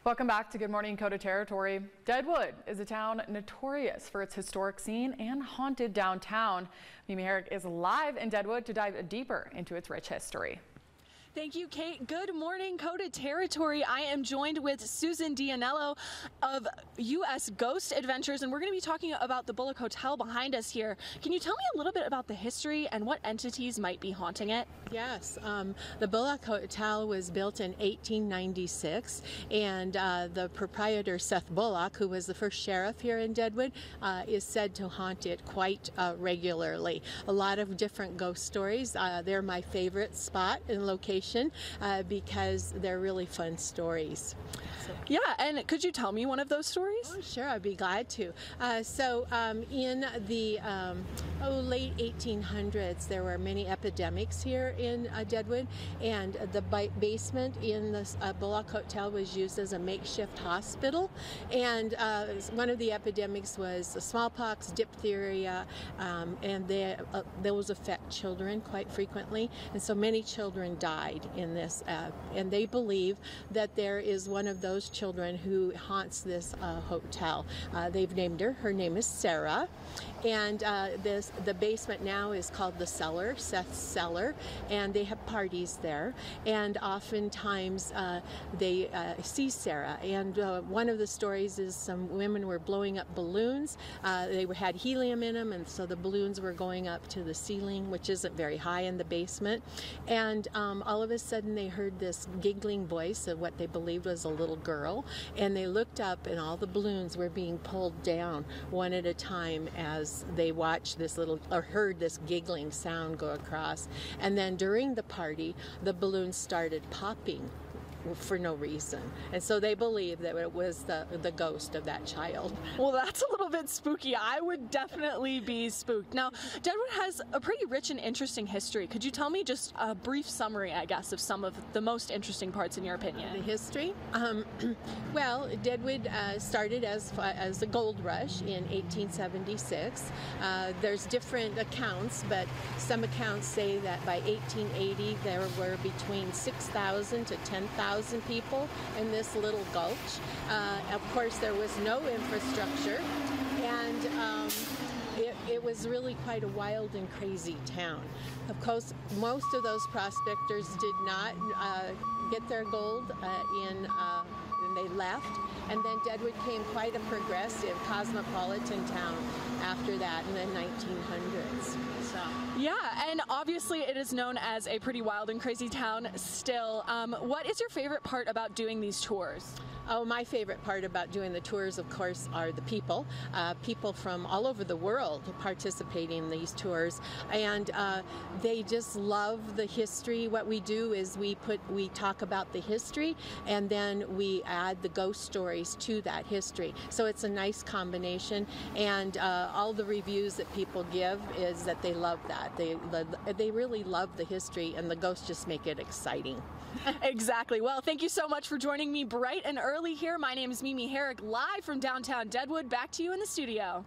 Welcome back to Good Morning Coda Territory. Deadwood is a town notorious for its historic scene and haunted downtown. Mimi Herrick is live in Deadwood to dive deeper into its rich history. Thank you, Kate. Good morning, Coda Territory. I am joined with Susan Dianello of U.S. Ghost Adventures, and we're going to be talking about the Bullock Hotel behind us here. Can you tell me a little bit about the history and what entities might be haunting it? Yes, the Bullock Hotel was built in 1896, and the proprietor, Seth Bullock, who was the first sheriff here in Deadwood, is said to haunt it quite regularly. A lot of different ghost stories. They're my favorite spot and location because they're really fun stories. Yeah, and could you tell me one of those stories? Oh, sure, I'd be glad to. In the late 1800s, there were many epidemics here in Deadwood, and the basement in the Bullock Hotel was used as a makeshift hospital. And one of the epidemics was smallpox, diphtheria, and those affect children quite frequently. And so many children died in this, and they believe that there is one of those children who haunts this hotel. They've named her. Her name is Sarah, and the basement now is called the cellar, Seth's cellar, and they have parties there, and oftentimes they see Sarah. And one of the stories is some women were blowing up balloons. They had helium in them, and so the balloons were going up to the ceiling, which isn't very high in the basement, and all of a sudden they heard this giggling voice of what they believed was a little girl, and they looked up and all the balloons were being pulled down one at a time as they watched this or heard this giggling sound go across. And then during the party, the balloons started popping for no reason, and so they believe that it was the ghost of that child. Well, that's a little bit spooky. I would definitely be spooked. Now, Deadwood has a pretty rich and interesting history. Could you tell me just a brief summary, I guess, of some of the most interesting parts in your opinion? The history? Well, Deadwood started as a gold rush in 1876. There's different accounts, but some accounts say that by 1880 there were between 6,000 to 10,000 people in this little gulch. Of course, there was no infrastructure, and it was really quite a wild and crazy town. Of course, most of those prospectors did not get their gold and they left. And then Deadwood became quite a progressive cosmopolitan town after that in the 1900s. So. Yeah, and obviously it is known as a pretty wild and crazy town still. What is your favorite part about doing these tours? Oh, my favorite part about doing the tours, of course, are the people. People from all over the world participating in these tours, and they just love the history. What we do is we talk about the history, and then we add the ghost stories to that history. So it's a nice combination, and all the reviews that people give is that they love that. They really love the history, and the ghosts just make it exciting. Exactly. Well, thank you so much for joining me bright and early here. My name is Mimi Herrick, live from downtown Deadwood. Back to you in the studio.